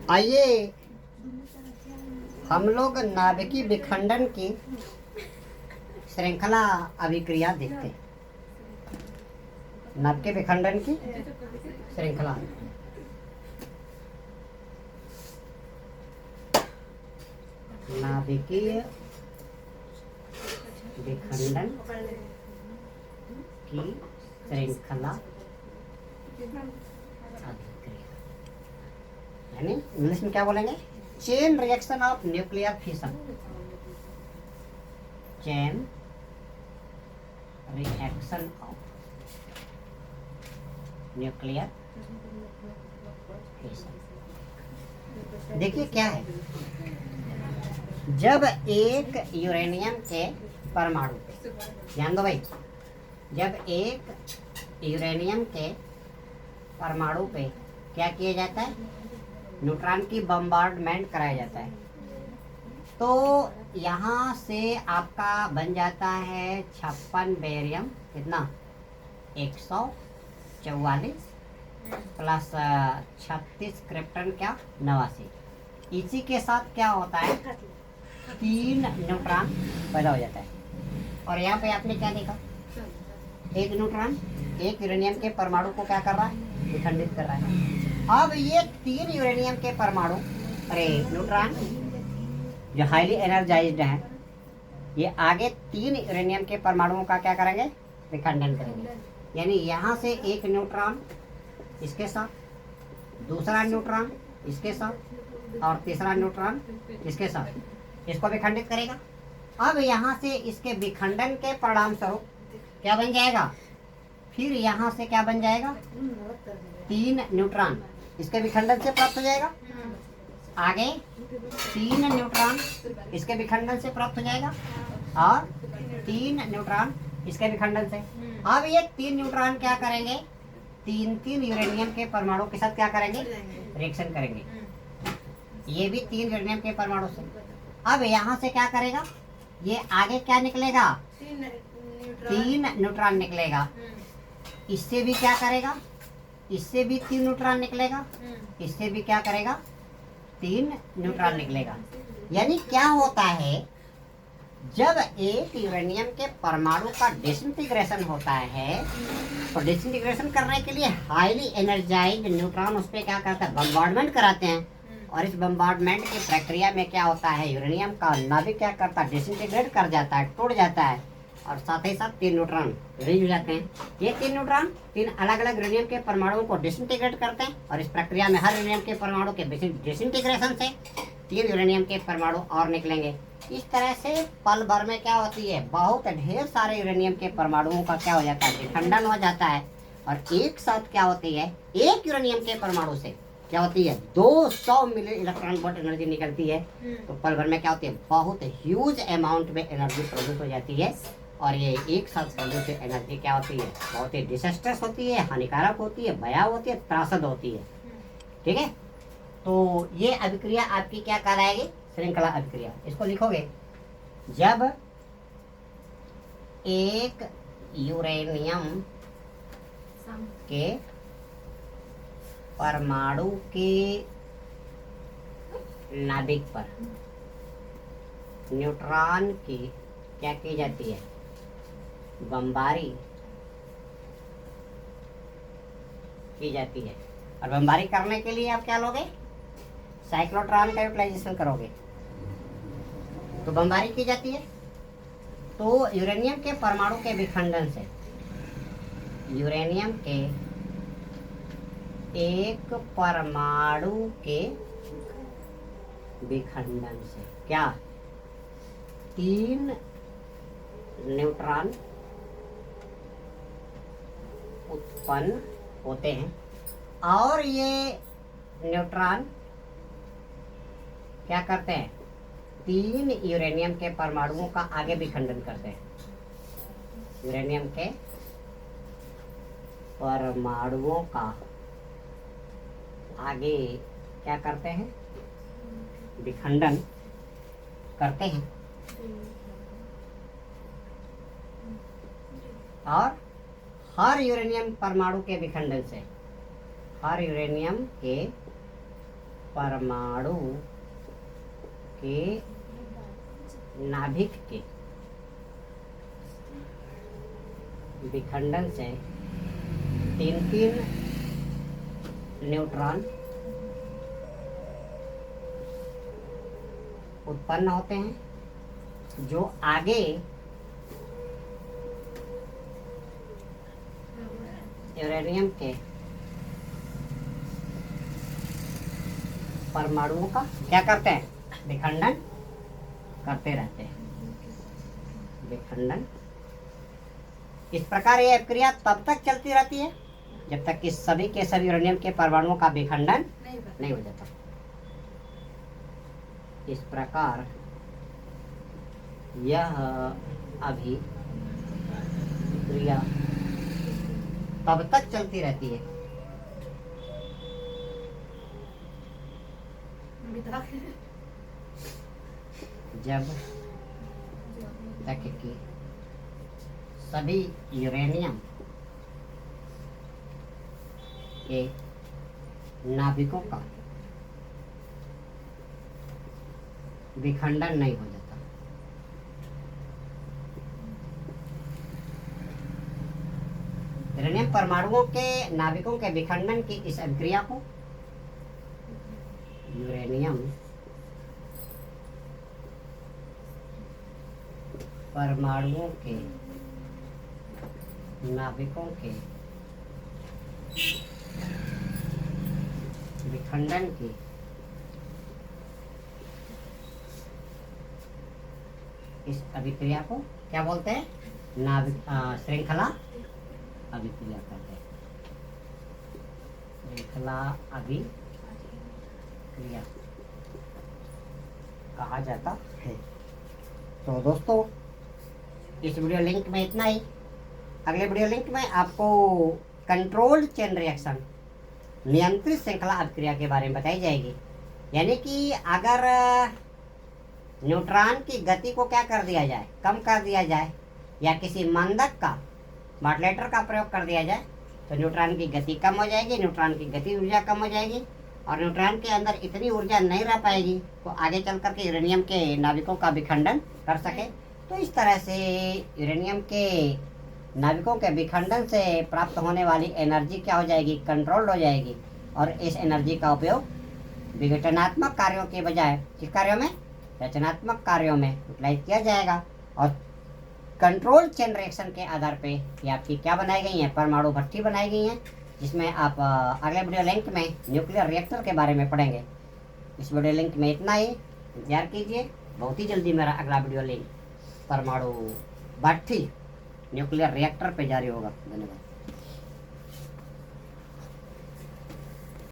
आइए हम लोग नाभिकीय विखंडन की श्रृंखला अभिक्रिया देखते हैं। नाभिकीय विखंडन की श्रृंखला नाभिकीय विखंडन की श्रृंखला अभिक्रिया, यानी इंग्लिश में क्या बोलेंगे? Chain reaction of nuclear fission. Chain reaction of nuclear fission. देखिए क्या है, जब एक यूरेनियम के परमाणु पे, ध्यान दो भाई, जब एक यूरेनियम के परमाणु पे क्या किया जाता है? न्यूट्रॉन की बम्बार्डमेंट कराया जाता है, तो यहाँ से आपका बन जाता है 56 बेरियम, कितना? 144 प्लस 36 क्रिप्टन, क्या? 89। इसी के साथ क्या होता है? 3 न्यूट्रॉन पैदा हो जाता है। और यहाँ पे आपने क्या देखा? एक न्यूट्रॉन एक यूरेनियम के परमाणु को क्या कर रहा है? विखंडित कर रहा है। अब ये 3 यूरेनियम के परमाणु, अरे न्यूट्रॉन जो हाईली एनर्जाइज्ड हैं, ये आगे 3 यूरेनियम के परमाणुओं का क्या करेंगे? विखंडन करेंगे। यानी यहाँ से एक न्यूट्रॉन इसके साथ, दूसरा न्यूट्रॉन इसके साथ और तीसरा न्यूट्रॉन इसके साथ, इसको विखंडित करेगा। अब यहाँ से इसके विखंडन के परिणाम स्वरूप क्या बन जाएगा? फिर यहाँ से क्या बन जाएगा? 3 न्यूट्रॉन इसके विखंडन से प्राप्त हो जाएगा। आगे 3 न्यूट्रॉन इसके विखंडन से प्राप्त हो जाएगा और 3 न्यूट्रॉन इसके विखंडन से। अब ये 3 न्यूट्रॉन क्या करेंगे? 3 यूरेनियम के परमाणु के साथ क्या करेंगे? रिएक्शन करेंगे। ये भी 3 यूरेनियम के परमाणु से। अब यहाँ से क्या करेगा? ये आगे क्या निकलेगा? 3 न्यूट्रॉन निकलेगा। इससे भी क्या करेगा? इससे भी 3 न्यूट्रॉन निकलेगा। इससे भी क्या करेगा? 3 न्यूट्रॉन निकलेगा। यानी क्या होता है, जब एक यूरेनियम के परमाणु का डिसइंटीग्रेशन होता है, तो डिसइंटीग्रेशन करने के लिए हाईली एनर्जाइज्ड न्यूट्रॉन उस पर क्या करता है? बम्बार्डमेंट कराते हैं। और इस बम्बार्डमेंट की प्रक्रिया में क्या होता है? यूरेनियम का नाभिक क्या करता है? डिसइंटीग्रेट कर जाता है, टूट जाता है, और साथ ही साथ 3 न्यूट्रॉन रिलीज हो जाते हैं। ये 3 न्यूट्रॉन 3 अलग अलग यूरेनियम के परमाणुओं को डिसइंटीग्रेट करते हैं, और इस प्रक्रिया में हर यूरेनियम के परमाणु के डिसइंटीग्रेशन से 3 यूरेनियम के परमाणु और निकलेंगे। इस तरह से पल भर में क्या होती है? बहुत ढेर सारे यूरेनियम के परमाणुओं का क्या हो जाता है? विखंडन हो जाता है। और एक साथ क्या होती है? एक यूरेनियम के परमाणु से क्या होती है? 200 मिली इलेक्ट्रॉन वोल्ट एनर्जी निकलती है। तो पल भर में क्या होती है? बहुत ह्यूज अमाउंट में एनर्जी प्रोड्यूस हो जाती है। और ये एक साथ प्रोड्यूस एनर्जी क्या होती है? बहुत ही डिसस्ट्रस होती है, हानिकारक होती है, भयावह होती है, त्रासद होती है। ठीक है, तो ये अभिक्रिया आपकी क्या कहलाएगी? श्रृंखला अभिक्रिया। इसको लिखोगे, जब एक यूरेनियम के परमाणु के नाभिक पर न्यूट्रॉन की क्या की जाती है? बमबारी की जाती है। और बमबारी करने के लिए आप क्या लोगे? साइक्लोट्रॉन का यूटिलाइजेशन करोगे। तो बमबारी की जाती है, तो यूरेनियम के परमाणु के विखंडन से, यूरेनियम के एक परमाणु के विखंडन से क्या 3 न्यूट्रॉन उत्पन्न होते हैं। और ये न्यूट्रॉन क्या करते हैं? 3 यूरेनियम के परमाणुओं का आगे विखंडन करते हैं। यूरेनियम के परमाणुओं का आगे क्या करते हैं? विखंडन करते हैं। और हर यूरेनियम परमाणु के विखंडन से और यूरेनियम के परमाणु के नाभिक के विखंडन से 3-3 न्यूट्रॉन उत्पन्न होते हैं, जो आगे यूरेनियम के परमाणुओं का क्या करते हैं? विखंडन करते रहते हैं। विखंडन। इस प्रकार यह क्रिया तब तक चलती रहती है जब तक कि सभी के सभी यूरेनियम के परमाणुओं का विखंडन नहीं हो जाता। इस प्रकार यह अभिक्रिया तब तक चलती रहती है जब तक कि सभी यूरेनियम के नाभिकों का विखंडन नहीं हो जाता। यूरेनियम परमाणुओं के नाभिकों के विखंडन की इस अभिक्रिया को यूरेनियम परमाणुओं के नाभिकों के विखंडन की इस अभिक्रिया को क्या बोलते हैं? नाभिक श्रृंखला अभिक्रिया कहते हैं। श्रृंखला अभिक्रिया कहा जाता है। तो दोस्तों, इस वीडियो लिंक में इतना ही। अगले वीडियो लिंक में आपको कंट्रोल्ड चेन रिएक्शन, नियंत्रित श्रृंखला अभिक्रिया के बारे में बताई जाएगी। यानी कि अगर न्यूट्रॉन की गति को क्या कर दिया जाए, कम कर दिया जाए, या किसी मंदक का मॉडरेटर का प्रयोग कर दिया जाए, तो न्यूट्रॉन की गति कम हो जाएगी, न्यूट्रॉन की गति ऊर्जा कम हो जाएगी, और न्यूट्रॉन के अंदर इतनी ऊर्जा नहीं रह पाएगी तो आगे चल करके यूरेनियम के नाभिकों का विखंडन कर सके। तो इस तरह से यूरेनियम के नाभिकों के विखंडन से प्राप्त होने वाली एनर्जी क्या हो जाएगी? कंट्रोल्ड हो जाएगी। और इस एनर्जी का उपयोग विघटनात्मक कार्यों के बजाय किस कार्यों में? रचनात्मक कार्यों में यूटिलाइज किया जाएगा। और कंट्रोल चेन रिएक्शन के आधार पे ये आपकी क्या बनाई गई है? परमाणु भट्ठी बनाई गई है, जिसमें आप अगले वीडियो लिंक में न्यूक्लियर रिएक्टर के बारे में पढ़ेंगे। इस वीडियो लिंक में इतना ही। इंतजार कीजिए, बहुत ही जल्दी मेरा अगला वीडियो लिंक परमाणु भट्ठी न्यूक्लियर रिएक्टर पे जारी होगा। धन्यवाद।